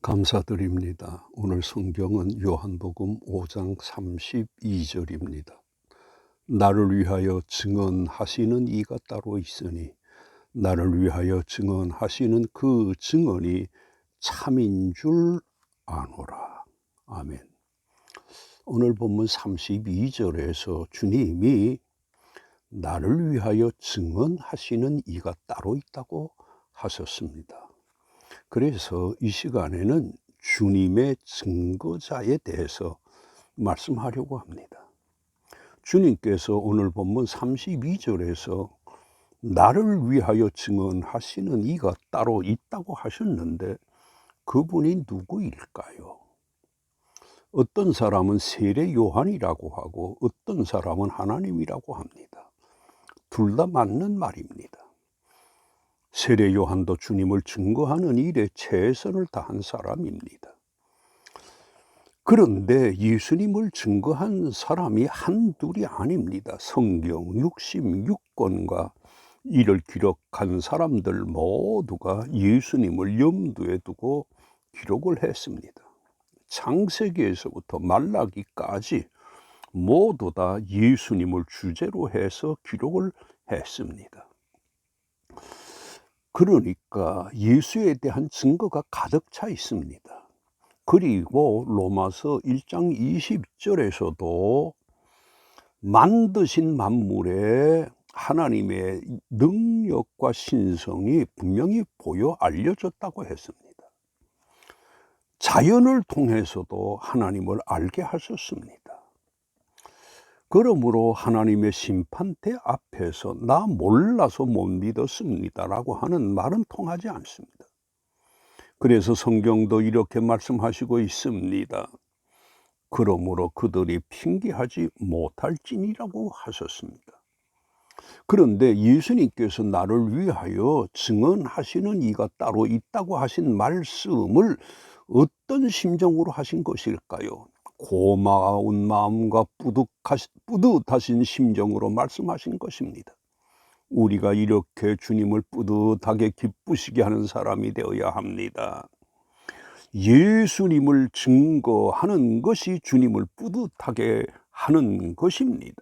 감사드립니다. 오늘 성경은 요한복음 5장 32절입니다. 나를 위하여 증언하시는 이가 따로 있으니 나를 위하여 증언하시는 그 증언이 참인 줄 아노라. 아멘. 오늘 본문 32절에서 주님이 나를 위하여 증언하시는 이가 따로 있다고 하셨습니다. 그래서 이 시간에는 주님의 증거자에 대해서 말씀하려고 합니다. 주님께서 오늘 본문 32절에서 나를 위하여 증언하시는 이가 따로 있다고 하셨는데 그분이 누구일까요? 어떤 사람은 세례 요한이라고 하고 어떤 사람은 하나님이라고 합니다. 둘 다 맞는 말입니다. 세례 요한도 주님을 증거하는 일에 최선을 다한 사람입니다. 그런데 예수님을 증거한 사람이 한둘이 아닙니다. 성경 66권과 이를 기록한 사람들 모두가 예수님을 염두에 두고 기록을 했습니다. 창세기에서부터 말라기까지 모두 다 예수님을 주제로 해서 기록을 했습니다. 그러니까 예수에 대한 증거가 가득 차 있습니다. 그리고 로마서 1장 20절에서도 만드신 만물에 하나님의 능력과 신성이 분명히 보여 알려졌다고 했습니다. 자연을 통해서도 하나님을 알게 하셨습니다. 그러므로 하나님의 심판대 앞에서 나 몰라서 못 믿었습니다라고 하는 말은 통하지 않습니다. 그래서 성경도 이렇게 말씀하시고 있습니다. 그러므로 그들이 핑계하지 못할지니라고 하셨습니다. 그런데 예수님께서 나를 위하여 증언하시는 이가 따로 있다고 하신 말씀을 어떤 심정으로 하신 것일까요? 고마운 마음과 뿌듯하신 심정으로 말씀하신 것입니다. 우리가 이렇게 주님을 뿌듯하게 기쁘시게 하는 사람이 되어야 합니다. 예수님을 증거하는 것이 주님을 뿌듯하게 하는 것입니다.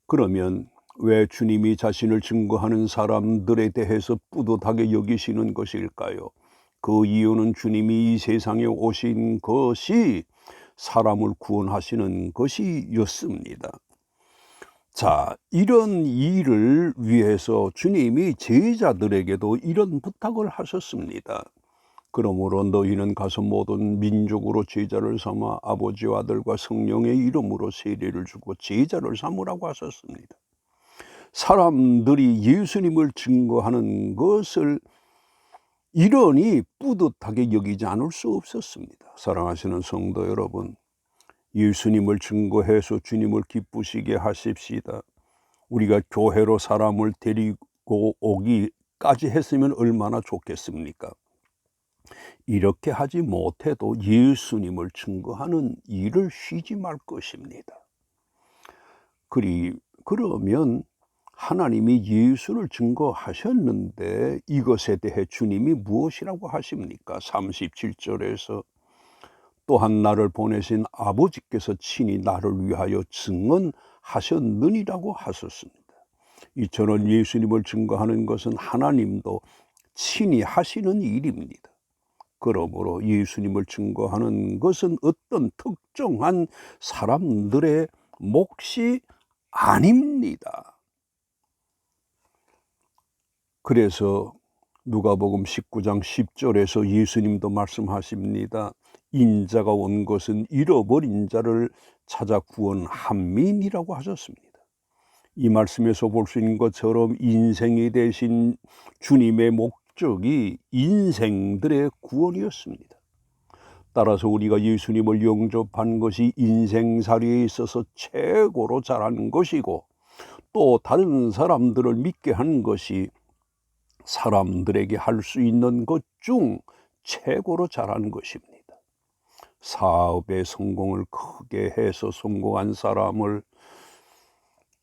그러면 왜 주님이 자신을 증거하는 사람들에 대해서 뿌듯하게 여기시는 것일까요? 그 이유는 주님이 이 세상에 오신 것이 사람을 구원하시는 것이었습니다. 자, 이런 일을 위해서 주님이 제자들에게도 이런 부탁을 하셨습니다. 그러므로 너희는 가서 모든 민족으로 제자를 삼아 아버지와 아들과 성령의 이름으로 세례를 주고 제자를 삼으라고 하셨습니다. 사람들이 예수님을 증거하는 것을 이러니 뿌듯하게 여기지 않을 수 없었습니다. 사랑하시는 성도 여러분, 예수님을 증거해서 주님을 기쁘시게 하십시다. 우리가 교회로 사람을 데리고 오기까지 했으면 얼마나 좋겠습니까? 이렇게 하지 못해도 예수님을 증거하는 일을 쉬지 말 것입니다. 그러면 하나님이 예수를 증거하셨는데 이것에 대해 주님이 무엇이라고 하십니까? 37절에서 또한 나를 보내신 아버지께서 친히 나를 위하여 증언하셨느니라고 하셨습니다. 이처럼 예수님을 증거하는 것은 하나님도 친히 하시는 일입니다. 그러므로 예수님을 증거하는 것은 어떤 특정한 사람들의 몫이 아닙니다. 그래서 누가복음 19장 10절에서 예수님도 말씀하십니다. 인자가 온 것은 잃어버린 자를 찾아 구원함이니라고 하셨습니다. 이 말씀에서 볼 수 있는 것처럼 인생이 되신 주님의 목적이 인생들의 구원이었습니다. 따라서 우리가 예수님을 영접한 것이 인생살이에 있어서 최고로 잘한 것이고 또 다른 사람들을 믿게 한 것이 사람들에게 할 수 있는 것 중 최고로 잘한 것입니다. 사업에 성공을 크게 해서 성공한 사람을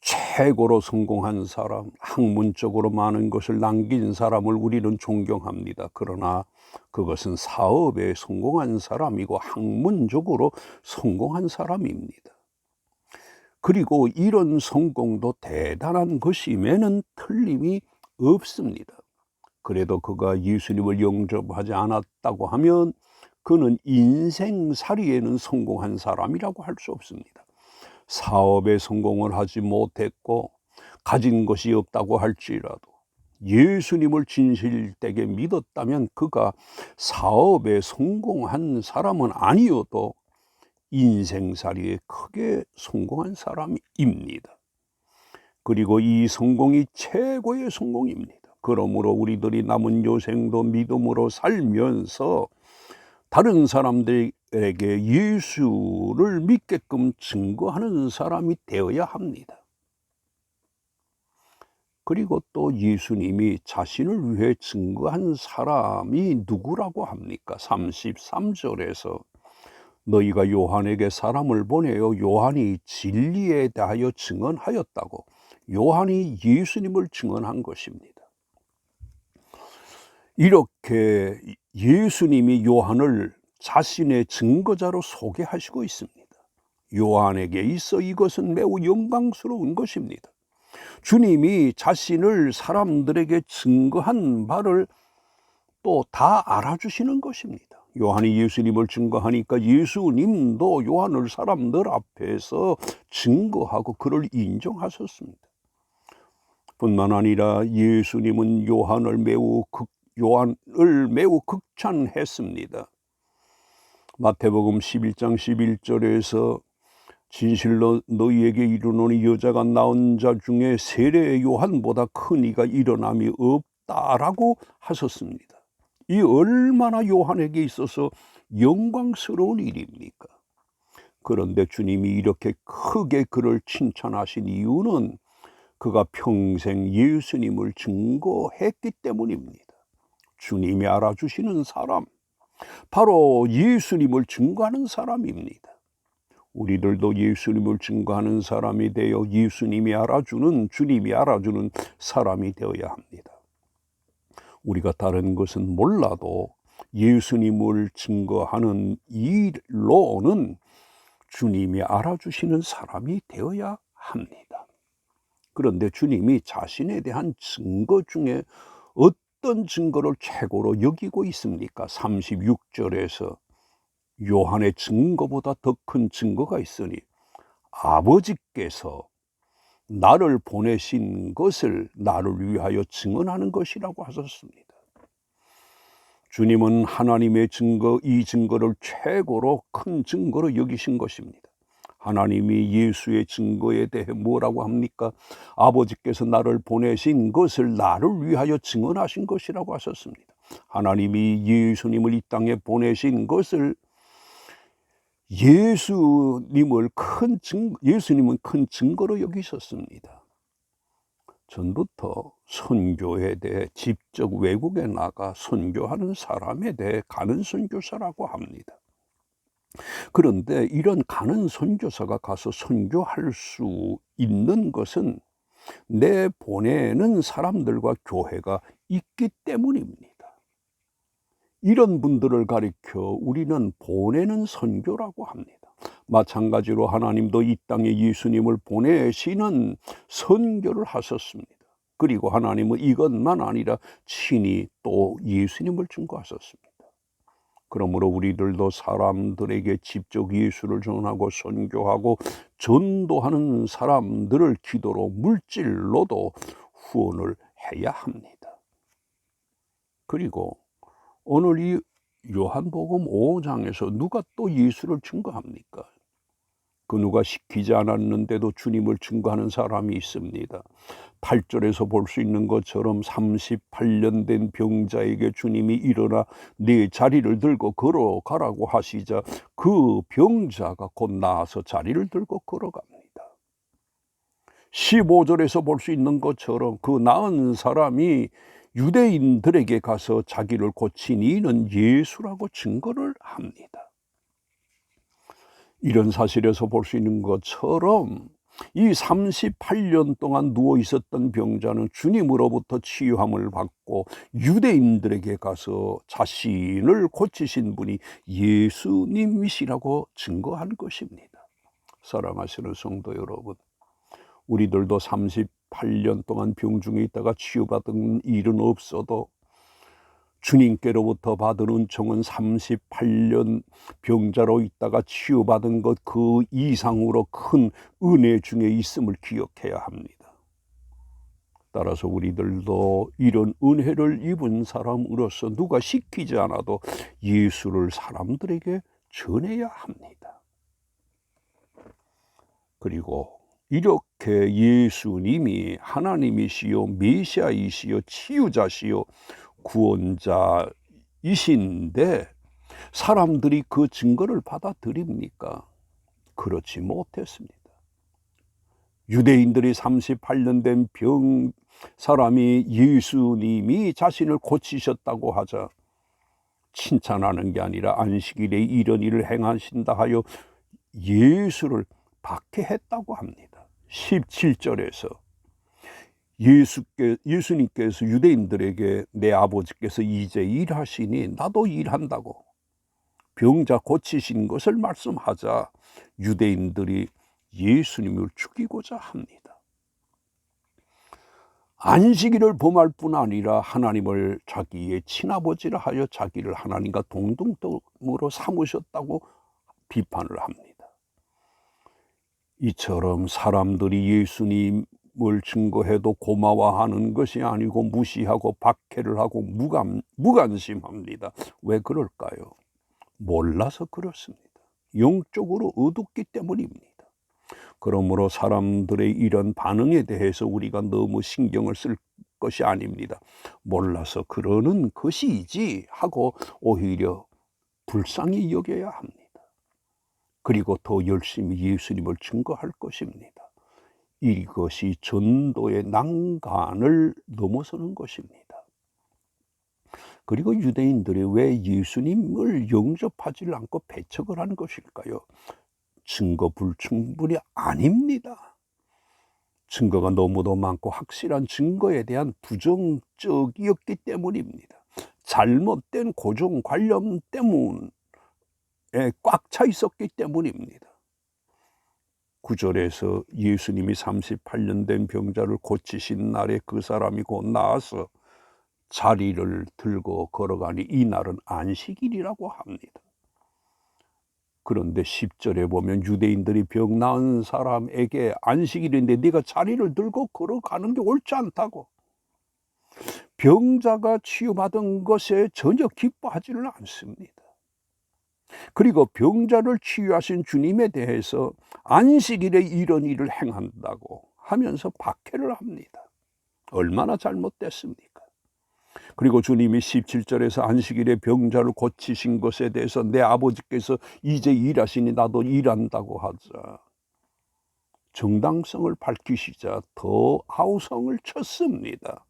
최고로 성공한 사람, 학문적으로 많은 것을 남긴 사람을 우리는 존경합니다. 그러나 그것은 사업에 성공한 사람이고 학문적으로 성공한 사람입니다. 그리고 이런 성공도 대단한 것임에는 틀림이 없습니다. 그래도 그가 예수님을 영접하지 않았다고 하면 그는 인생살이에는 성공한 사람이라고 할 수 없습니다. 사업에 성공을 하지 못했고 가진 것이 없다고 할지라도 예수님을 진실되게 믿었다면 그가 사업에 성공한 사람은 아니어도 인생살이에 크게 성공한 사람입니다. 그리고 이 성공이 최고의 성공입니다. 그러므로 우리들이 남은 여생도 믿음으로 살면서 다른 사람들에게 예수를 믿게끔 증거하는 사람이 되어야 합니다. 그리고 또 예수님이 자신을 위해 증거한 사람이 누구라고 합니까? 33절에서 너희가 요한에게 사람을 보내어 요한이 진리에 대하여 증언하였다고, 요한이 예수님을 증언한 것입니다. 이렇게 예수님이 요한을 자신의 증거자로 소개하시고 있습니다. 요한에게 있어 이것은 매우 영광스러운 것입니다. 주님이 자신을 사람들에게 증거한 바를 또 다 알아주시는 것입니다. 요한이 예수님을 증거하니까 예수님도 요한을 사람들 앞에서 증거하고 그를 인정하셨습니다. 뿐만 아니라 예수님은 요한을 매우 극찬했습니다. 마태복음 11장 11절에서 진실로 너희에게 이르노니 여자가 낳은 자 중에 세례 요한보다 큰 이가 일어남이 없다라고 하셨습니다. 이 얼마나 요한에게 있어서 영광스러운 일입니까? 그런데 주님이 이렇게 크게 그를 칭찬하신 이유는 그가 평생 예수님을 증거했기 때문입니다. 주님이 알아주시는 사람, 바로 예수님을 증거하는 사람입니다. 우리들도 예수님을 증거하는 사람이 되어 예수님이 알아주는, 주님이 알아주는 사람이 되어야 합니다. 우리가 다른 것은 몰라도 예수님을 증거하는 일로는 주님이 알아주시는 사람이 되어야 합니다. 그런데 주님이 자신에 대한 증거 중에 어떤 증거를 최고로 여기고 있습니까? 36절에서 요한의 증거보다 더 큰 증거가 있으니 아버지께서 나를 보내신 것을 나를 위하여 증언하는 것이라고 하셨습니다. 주님은 하나님의 증거, 이 증거를 최고로 큰 증거로 여기신 것입니다. 하나님이 예수의 증거에 대해 뭐라고 합니까? 아버지께서 나를 보내신 것을 나를 위하여 증언하신 것이라고 하셨습니다. 하나님이 예수님을 이 땅에 보내신 것을 예수님은 큰 증거로 여기셨습니다. 전부터 선교에 대해 직접 외국에 나가 선교하는 사람에 대해 가는 선교사라고 합니다. 그런데 이런 가는 선교사가 가서 선교할 수 있는 것은 내 보내는 사람들과 교회가 있기 때문입니다. 이런 분들을 가리켜 우리는 보내는 선교라고 합니다. 마찬가지로 하나님도 이 땅에 예수님을 보내시는 선교를 하셨습니다. 그리고 하나님은 이것만 아니라 친히 또 예수님을 증거하셨습니다. 그러므로 우리들도 사람들에게 직접 예수를 전하고 선교하고 전도하는 사람들을 기도로 물질로도 후원을 해야 합니다. 그리고 오늘 이 요한복음 5장에서 누가 또 예수를 증거합니까? 그 누가 시키지 않았는데도 주님을 증거하는 사람이 있습니다. 8절에서 볼 수 있는 것처럼 38년 된 병자에게 주님이 일어나 네 자리를 들고 걸어가라고 하시자 그 병자가 곧 나아서 자리를 들고 걸어갑니다. 15절에서 볼 수 있는 것처럼 그 나은 사람이 유대인들에게 가서 자기를 고친 이는 예수라고 증거를 합니다. 이런 사실에서 볼 수 있는 것처럼 이 38년 동안 누워 있었던 병자는 주님으로부터 치유함을 받고 유대인들에게 가서 자신을 고치신 분이 예수님이시라고 증거한 것입니다. 사랑하시는 성도 여러분, 우리들도 38년 동안 병중에 있다가 치유받은 일은 없어도 주님께로부터 받은 은총은 38년 병자로 있다가 치유받은 것 그 이상으로 큰 은혜 중에 있음을 기억해야 합니다. 따라서 우리들도 이런 은혜를 입은 사람으로서 누가 시키지 않아도 예수를 사람들에게 전해야 합니다. 그리고 이렇게 예수님이 하나님이시요 메시아이시요 치유자시요 구원자이신데 사람들이 그 증거를 받아들입니까? 그렇지 못했습니다. 유대인들이 38년 된 병 사람이 예수님이 자신을 고치셨다고 하자 칭찬하는 게 아니라 안식일에 이런 일을 행하신다 하여 예수를 박해했다고 합니다. 17절에서 예수님께서 유대인들에게 내 아버지께서 이제 일하시니 나도 일한다고 병자 고치신 것을 말씀하자 유대인들이 예수님을 죽이고자 합니다. 안식일을 범할 뿐 아니라 하나님을 자기의 친아버지라 하여 자기를 하나님과 동등으로 삼으셨다고 비판을 합니다. 이처럼 사람들이 예수님을 증거해도 고마워하는 것이 아니고 무시하고 박해를 하고 무관심합니다. 왜 그럴까요? 몰라서 그렇습니다. 영적으로 어둡기 때문입니다. 그러므로 사람들의 이런 반응에 대해서 우리가 너무 신경을 쓸 것이 아닙니다. 몰라서 그러는 것이지 하고 오히려 불쌍히 여겨야 합니다. 그리고 더 열심히 예수님을 증거할 것입니다. 이것이 전도의 난간을 넘어서는 것입니다. 그리고 유대인들이 왜 예수님을 영접하지 않고 배척을 하는 것일까요? 증거 불충분이 아닙니다. 증거가 너무도 많고 확실한 증거에 대한 부정적이었기 때문입니다. 잘못된 고정관념 때문에 꽉 차 있었기 때문입니다. 9절에서 예수님이 38년 된 병자를 고치신 날에 그 사람이 곧 나아서 자리를 들고 걸어가니 이날은 안식일이라고 합니다. 그런데 10절에 보면 유대인들이 병 나은 사람에게 안식일인데 네가 자리를 들고 걸어가는 게 옳지 않다고, 병자가 치유받은 것에 전혀 기뻐하지는 않습니다. 그리고 병자를 치유하신 주님에 대해서 안식일에 이런 일을 행한다고 하면서 박해를 합니다. 얼마나 잘못됐습니까? 그리고 주님이 17절에서 안식일에 병자를 고치신 것에 대해서 내 아버지께서 이제 일하시니 나도 일한다고 하자 정당성을 밝히시자 더 아우성을 쳤습니다.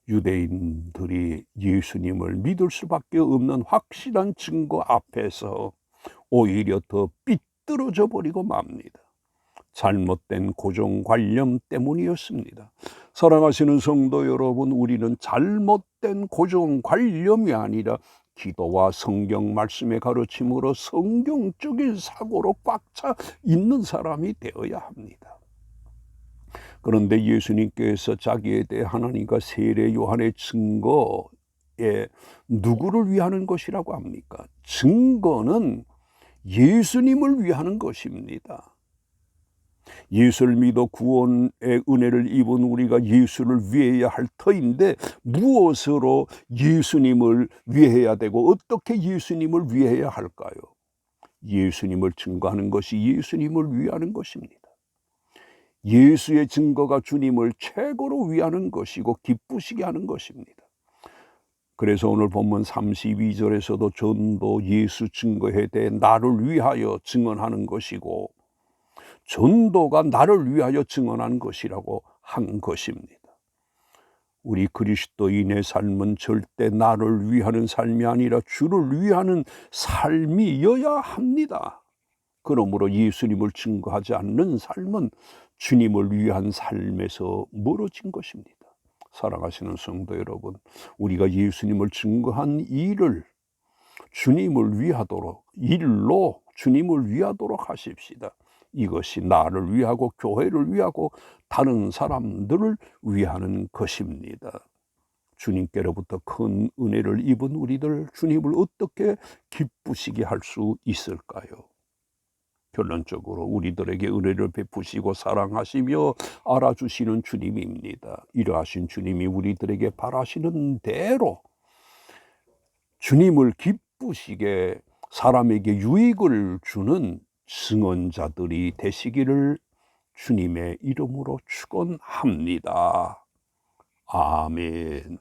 유대인들이 예수님을 믿을 수밖에 없는 확실한 증거 앞에서 오히려 더 삐뚤어져 버리고 맙니다. 잘못된 고정관념 때문이었습니다. 사랑하시는 성도 여러분, 우리는 잘못된 고정관념이 아니라 기도와 성경 말씀의 가르침으로 성경적인 사고로 꽉 차 있는 사람이 되어야 합니다. 그런데 예수님께서 자기에 대해 하나님과 세례 요한의 증거에 누구를 위하는 것이라고 합니까? 증거는 예수님을 위하는 것입니다. 예수를 믿어 구원의 은혜를 입은 우리가 예수를 위해야 할 터인데 무엇으로 예수님을 위해야 되고 어떻게 예수님을 위해야 할까요? 예수님을 증거하는 것이 예수님을 위하는 것입니다. 예수의 증거가 주님을 최고로 위하는 것이고 기쁘시게 하는 것입니다. 그래서 오늘 본문 32절에서도 전도 예수 증거에 대해 나를 위하여 증언하는 것이고 전도가 나를 위하여 증언한 것이라고 한 것입니다. 우리 그리스도인의 삶은 절대 나를 위하는 삶이 아니라 주를 위하는 삶이어야 합니다. 그러므로 예수님을 증거하지 않는 삶은 주님을 위한 삶에서 멀어진 것입니다. 사랑하시는 성도 여러분, 우리가 예수님을 증거한 일을 주님을 위하도록, 일로 주님을 위하도록 하십시다. 이것이 나를 위하고 교회를 위하고 다른 사람들을 위하는 것입니다. 주님께로부터 큰 은혜를 입은 우리들, 주님을 어떻게 기쁘시게 할 수 있을까요? 결론적으로 우리들에게 은혜를 베푸시고 사랑하시며 알아주시는 주님입니다. 이러하신 주님이 우리들에게 바라시는 대로 주님을 기쁘시게 사람에게 유익을 주는 증언자들이 되시기를 주님의 이름으로 축원합니다. 아멘.